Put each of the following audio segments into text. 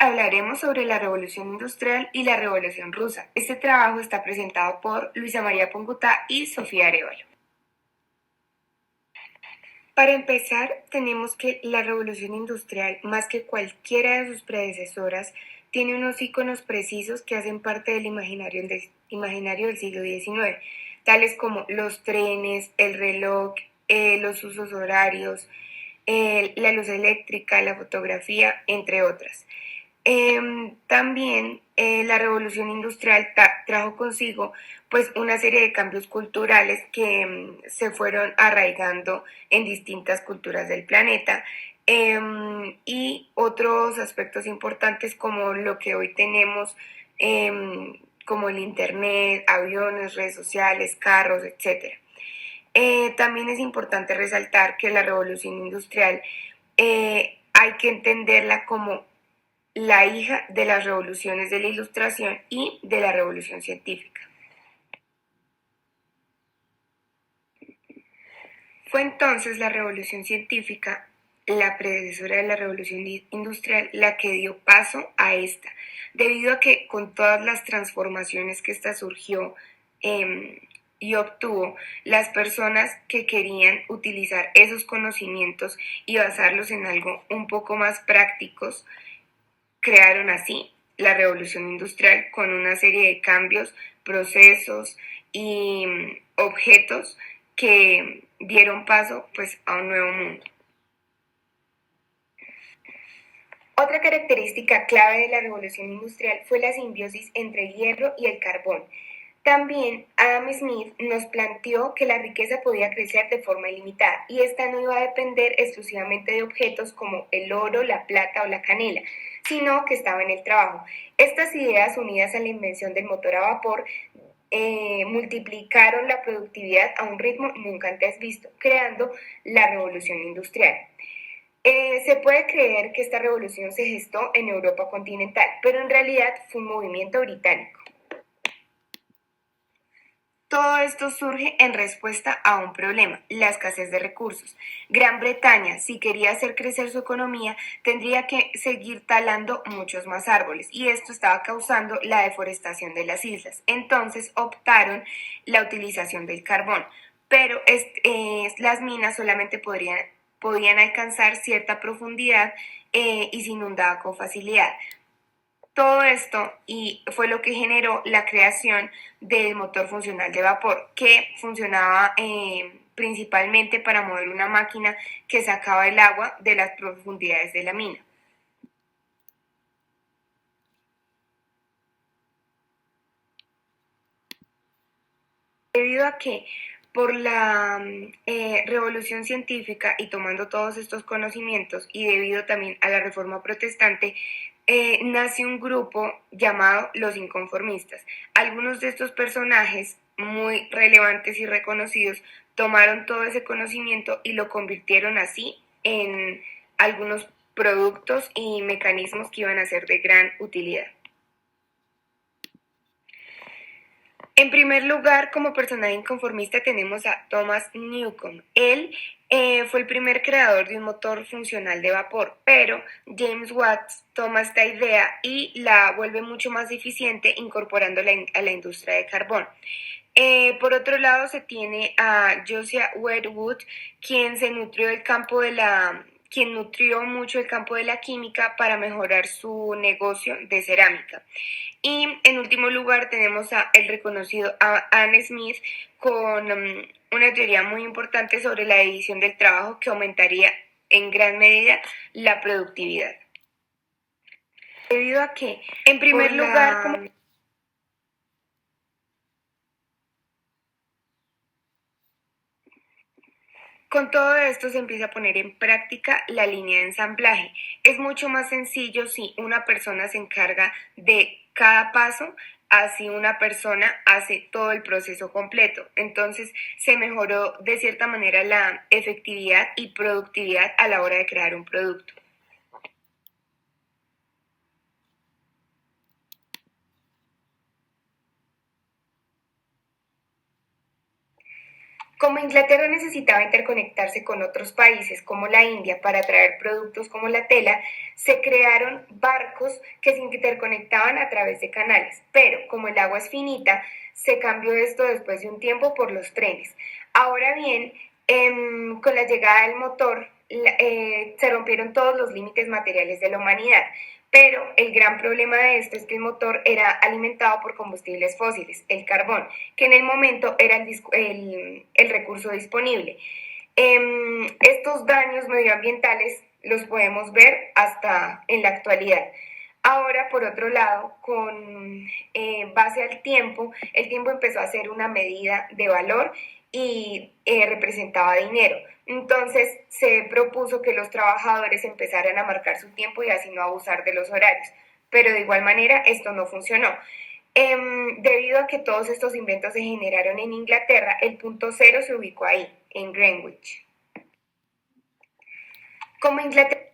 hablaremos sobre la Revolución Industrial y la Revolución Rusa. Este trabajo está presentado por Luisa María Pongutá y Sofía Arévalo. Para empezar, tenemos que la Revolución Industrial, más que cualquiera de sus predecesoras, tiene unos íconos precisos que hacen parte del imaginario del siglo XIX, tales como los trenes, el reloj, los usos horarios, la luz eléctrica, la fotografía, entre otras. También la revolución industrial trajo consigo pues una serie de cambios culturales que se fueron arraigando en distintas culturas del planeta, y otros aspectos importantes como lo que hoy tenemos, como el internet, aviones, redes sociales, carros, etc. También es importante resaltar que la revolución industrial hay que entenderla como la hija de las revoluciones de la Ilustración y de la Revolución Científica. Fue entonces la Revolución Científica, la predecesora de la Revolución Industrial, la que dio paso a esta, debido a que con todas las transformaciones que esta surgió y obtuvo, las personas que querían utilizar esos conocimientos y basarlos en algo un poco más prácticos, crearon así la revolución industrial con una serie de cambios, procesos y objetos que dieron paso pues a un nuevo mundo. Otra característica clave de la revolución industrial fue la simbiosis entre el hierro y el carbón. También Adam Smith nos planteó que la riqueza podía crecer de forma ilimitada y esta no iba a depender exclusivamente de objetos como el oro, la plata o la canela, sino que estaba en el trabajo. Estas ideas, unidas a la invención del motor a vapor, multiplicaron la productividad a un ritmo nunca antes visto, creando la revolución industrial. Se puede creer que esta revolución se gestó en Europa continental, pero en realidad fue un movimiento británico. Todo esto surge en respuesta a un problema, la escasez de recursos. Gran Bretaña, si quería hacer crecer su economía, tendría que seguir talando muchos más árboles y esto estaba causando la deforestación de las islas. Entonces optaron la utilización del carbón, pero las minas solamente podían alcanzar cierta profundidad y se inundaba con facilidad. Todo esto fue lo que generó la creación del motor funcional de vapor, que funcionaba principalmente para mover una máquina que sacaba el agua de las profundidades de la mina. Debido a que por la revolución científica y tomando todos estos conocimientos y debido también a la reforma protestante, nace un grupo llamado los inconformistas. Algunos de estos personajes muy relevantes y reconocidos tomaron todo ese conocimiento y lo convirtieron así en algunos productos y mecanismos que iban a ser de gran utilidad. En primer lugar, como personaje inconformista tenemos a Thomas Newcomen. Él fue el primer creador de un motor funcional de vapor, pero James Watt toma esta idea y la vuelve mucho más eficiente incorporándola a la industria de carbón. Por otro lado, se tiene a Josiah Wedgwood, quien se nutrió del campo de quien nutrió mucho el campo de la química para mejorar su negocio de cerámica. Y en último lugar tenemos a el reconocido Adam Smith con una teoría muy importante sobre la división del trabajo que aumentaría en gran medida la productividad. Debido a que, en primer lugar, con todo esto se empieza a poner en práctica la línea de ensamblaje. Es mucho más sencillo si una persona se encarga de cada paso, así una persona hace todo el proceso completo. Entonces se mejoró de cierta manera la efectividad y productividad a la hora de crear un producto. Como Inglaterra necesitaba interconectarse con otros países como la India para traer productos como la tela, se crearon barcos que se interconectaban a través de canales, pero como el agua es finita, se cambió esto después de un tiempo por los trenes. Ahora bien, con la llegada del motor, se rompieron todos los límites materiales de la humanidad. Pero el gran problema de esto es que el motor era alimentado por combustibles fósiles, el carbón, que en el momento era el recurso disponible. Estos daños medioambientales los podemos ver hasta en la actualidad. Ahora, por otro lado, con base al tiempo, el tiempo empezó a ser una medida de valor y representaba dinero. Entonces se propuso que los trabajadores empezaran a marcar su tiempo y así no abusar de los horarios. Pero de igual manera esto no funcionó. Debido a que todos estos inventos se generaron en Inglaterra, el punto cero se ubicó ahí, en Greenwich. Como Inglaterra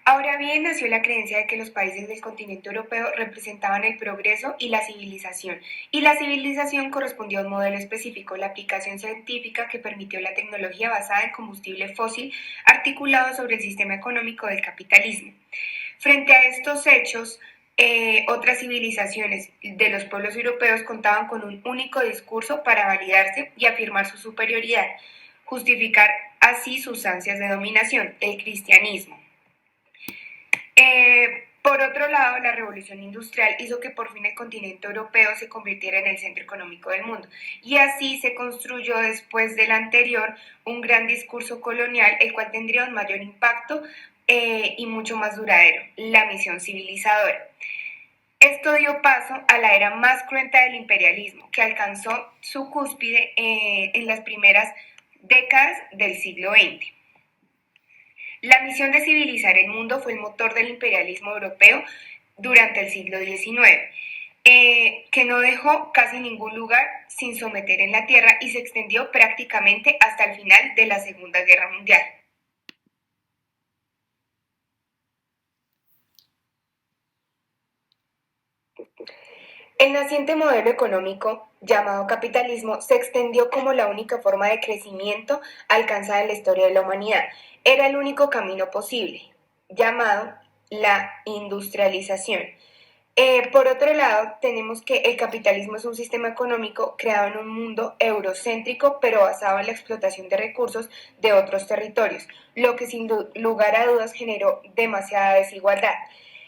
Ahora bien, nació la creencia de que los países del continente europeo representaban el progreso y la civilización correspondió a un modelo específico, la aplicación científica que permitió la tecnología basada en combustible fósil articulado sobre el sistema económico del capitalismo. Frente a estos hechos, otras civilizaciones de los pueblos europeos contaban con un único discurso para validarse y afirmar su superioridad, justificar así sus ansias de dominación, el cristianismo. Por otro lado, la revolución industrial hizo que por fin el continente europeo se convirtiera en el centro económico del mundo y así se construyó después del anterior un gran discurso colonial, el cual tendría un mayor impacto y mucho más duradero, la misión civilizadora. Esto dio paso a la era más cruenta del imperialismo, que alcanzó su cúspide en las primeras décadas del siglo XX. La misión de civilizar el mundo fue el motor del imperialismo europeo durante el siglo XIX, que no dejó casi ningún lugar sin someter en la tierra y se extendió prácticamente hasta el final de la Segunda Guerra Mundial. El naciente modelo económico, llamado capitalismo, se extendió como la única forma de crecimiento alcanzada en la historia de la humanidad. Era el único camino posible, llamado la industrialización. Por otro lado, tenemos que el capitalismo es un sistema económico creado en un mundo eurocéntrico, pero basado en la explotación de recursos de otros territorios, lo que sin lugar a dudas generó demasiada desigualdad.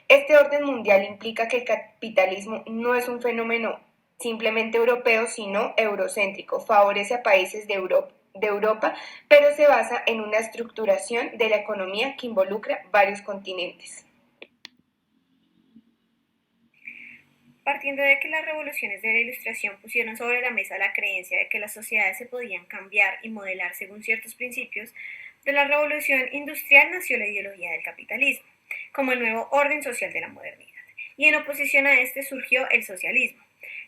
Este orden mundial implica que el capitalismo no es un fenómeno simplemente europeo, sino eurocéntrico. Favorece a países de Europa, pero se basa en una estructuración de la economía que involucra varios continentes. Partiendo de que las revoluciones de la Ilustración pusieron sobre la mesa la creencia de que las sociedades se podían cambiar y modelar según ciertos principios, de la revolución industrial nació la ideología del capitalismo, como el nuevo orden social de la modernidad. Y en oposición a este surgió el socialismo,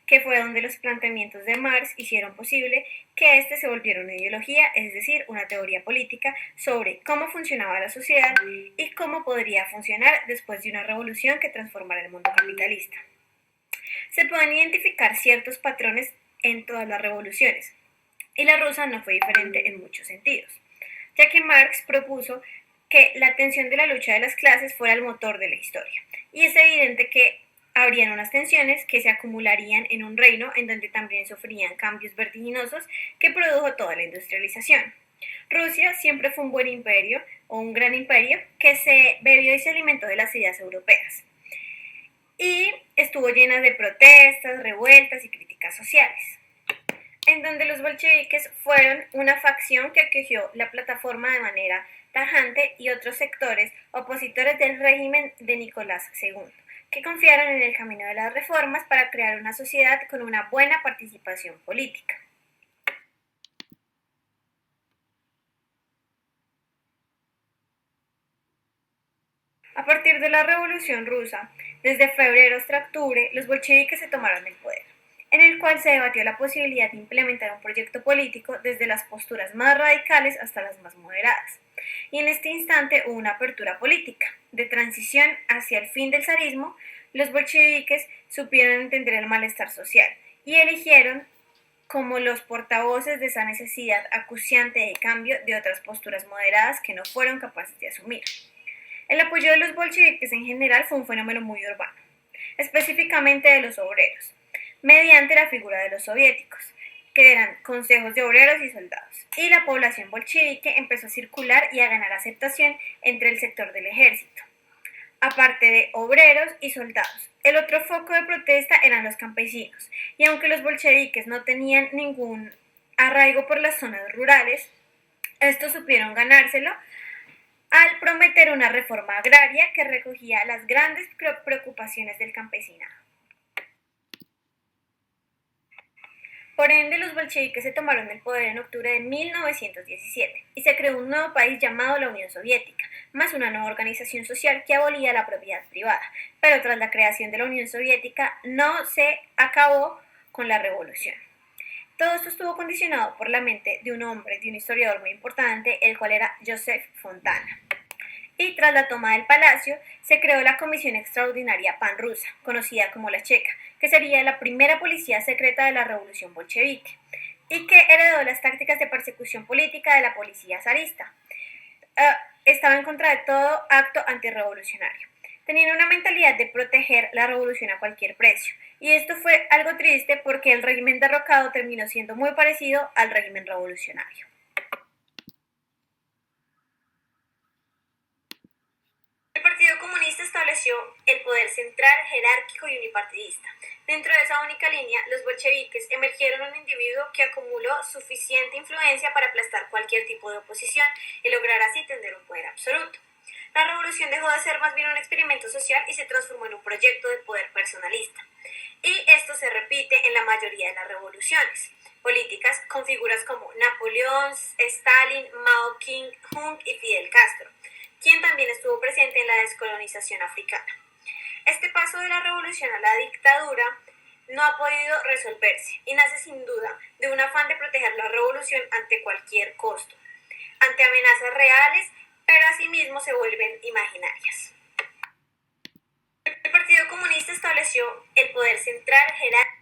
que fue donde los planteamientos de Marx hicieron posible que este se volviera una ideología, es decir, una teoría política sobre cómo funcionaba la sociedad y cómo podría funcionar después de una revolución que transformara el mundo capitalista. Se pueden identificar ciertos patrones en todas las revoluciones, y la rusa no fue diferente en muchos sentidos, ya que Marx propuso que la tensión de la lucha de las clases fuera el motor de la historia, y es evidente que habrían unas tensiones que se acumularían en un reino en donde también sufrían cambios vertiginosos que produjo toda la industrialización. Rusia siempre fue un buen imperio o un gran imperio que se bebió y se alimentó de las ideas europeas y estuvo llena de protestas, revueltas y críticas sociales, en donde los bolcheviques fueron una facción que acogió la plataforma de manera tajante y otros sectores opositores del régimen de Nicolás II, que confiaron en el camino de las reformas para crear una sociedad con una buena participación política. A partir de la Revolución Rusa, desde febrero hasta octubre, los bolcheviques se tomaron el poder, en el cual se debatió la posibilidad de implementar un proyecto político desde las posturas más radicales hasta las más moderadas. Y en este instante hubo una apertura política, de transición hacia el fin del zarismo. Los bolcheviques supieron entender el malestar social y eligieron como los portavoces de esa necesidad acuciante de cambio de otras posturas moderadas que no fueron capaces de asumir. El apoyo de los bolcheviques en general fue un fenómeno muy urbano, específicamente de los obreros, mediante la figura de los soviéticos, que eran consejos de obreros y soldados, y la población bolchevique empezó a circular y a ganar aceptación entre el sector del ejército, aparte de obreros y soldados. El otro foco de protesta eran los campesinos, y aunque los bolcheviques no tenían ningún arraigo por las zonas rurales, estos supieron ganárselo al prometer una reforma agraria que recogía las grandes preocupaciones del campesinado. Por ende, los bolcheviques se tomaron el poder en octubre de 1917 y se creó un nuevo país llamado la Unión Soviética, más una nueva organización social que abolía la propiedad privada. Pero tras la creación de la Unión Soviética no se acabó con la revolución. Todo esto estuvo condicionado por la mente de un hombre, de un historiador muy importante, el cual era Joseph Fontana. Y tras la toma del palacio, se creó la Comisión Extraordinaria Panrusa, conocida como la Checa, que sería la primera policía secreta de la revolución bolchevique, y que heredó las tácticas de persecución política de la policía zarista. Estaba en contra de todo acto antirrevolucionario. Tenían una mentalidad de proteger la revolución a cualquier precio, y esto fue algo triste porque el régimen derrocado terminó siendo muy parecido al régimen revolucionario. El Partido Comunista estableció el poder central, jerárquico y unipartidista. Dentro de esa única línea, los bolcheviques emergieron un individuo que acumuló suficiente influencia para aplastar cualquier tipo de oposición y lograr así tener un poder absoluto. La revolución dejó de ser más bien un experimento social y se transformó en un proyecto de poder personalista. Y esto se repite en la mayoría de las revoluciones políticas con figuras como Napoleón, Stalin, Mao Zedong y Fidel Castro, quien también estuvo presente en la descolonización africana. Este paso de la revolución a la dictadura no ha podido resolverse y nace sin duda de un afán de proteger la revolución ante cualquier costo, ante amenazas reales, pero asimismo se vuelven imaginarias. El Partido Comunista estableció el poder central, jerárquico.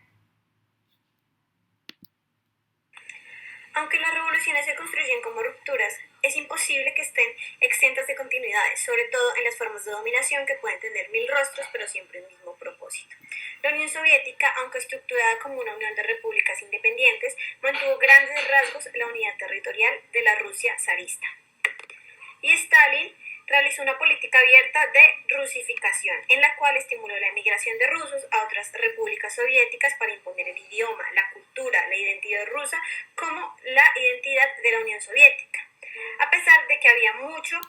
Aunque las revoluciones se construyen como rupturas, es imposible que estén exentas de continuidades, sobre todo en las formas de dominación que pueden tener mil rostros, pero siempre el mismo propósito. La Unión Soviética, aunque estructurada como una unión de repúblicas independientes, mantuvo grandes rasgos la unidad territorial de la Rusia zarista. Y Stalin realizó una política abierta de rusificación, en la cual estimuló la emigración de rusos a otras repúblicas soviéticas para imponer el idioma, la cultura, la identidad rusa como la identidad de la Unión Soviética, a pesar de que había mucho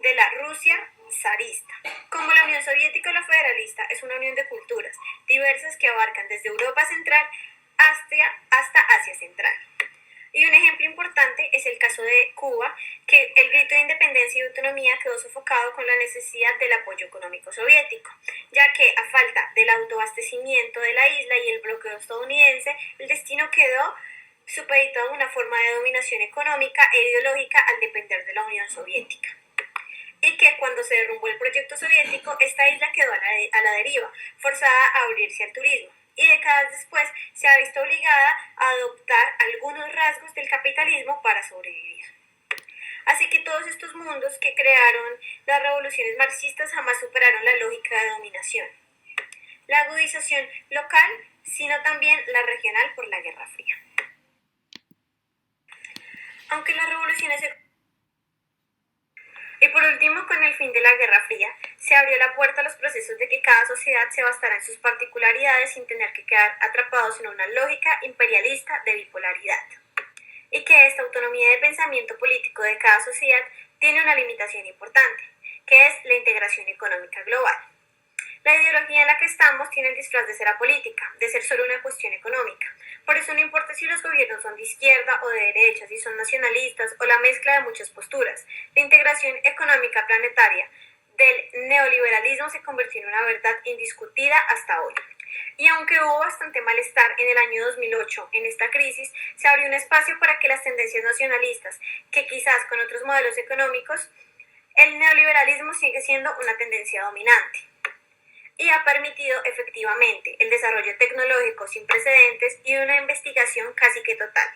de la Rusia zarista. Como la Unión Soviética o la federalista es una unión de culturas diversas que abarcan desde Europa Central hasta Asia Central. Y un ejemplo importante es el caso de Cuba, que el grito de independencia y autonomía quedó sofocado con la necesidad del apoyo económico soviético, ya que a falta del autoabastecimiento de la isla y el bloqueo estadounidense, el destino quedó supeditado a una forma de dominación económica e ideológica al depender de la Unión Soviética. Y que cuando se derrumbó el proyecto soviético, esta isla quedó a la deriva, forzada a abrirse al turismo. Y décadas después se ha visto obligada a adoptar algunos rasgos del capitalismo para sobrevivir. Así que todos estos mundos que crearon las revoluciones marxistas jamás superaron la lógica de dominación, la agudización local, sino también la regional por la Guerra Fría. Aunque las revoluciones Y por último, con el fin de la Guerra Fría, se abrió la puerta a los procesos de que cada sociedad se bastara en sus particularidades sin tener que quedar atrapados en una lógica imperialista de bipolaridad. Y que esta autonomía de pensamiento político de cada sociedad tiene una limitación importante, que es la integración económica global. La ideología en la que estamos tiene el disfraz de ser apolítica, de ser solo una cuestión económica. Por eso no importa si los gobiernos son de izquierda o de derecha, si son nacionalistas o la mezcla de muchas posturas. La integración económica planetaria del neoliberalismo se convirtió en una verdad indiscutida hasta hoy. Y aunque hubo bastante malestar en el año 2008 en esta crisis, se abrió un espacio para que las tendencias nacionalistas, que quizás con otros modelos económicos, el neoliberalismo sigue siendo una tendencia dominante. y ha permitido efectivamente el desarrollo tecnológico sin precedentes y una investigación casi que total,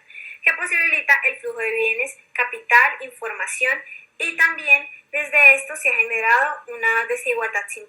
que posibilita el flujo de bienes, capital, información y también desde esto se ha generado una desigualdad sin